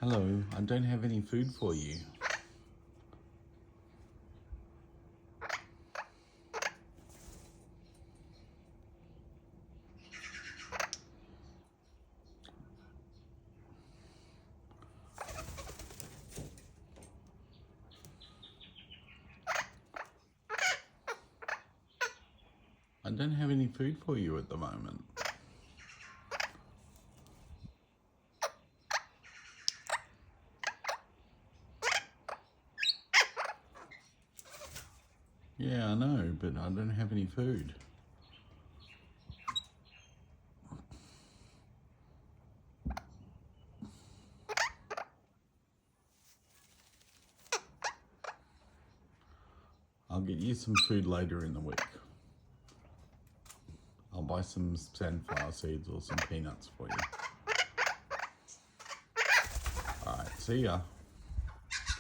Hello, I don't have any food for you. I don't have any food for you at the moment. Yeah, I know, but I don't have any food. I'll get you some food later in the week. I'll buy some sunflower seeds or some peanuts for you. All right, see ya.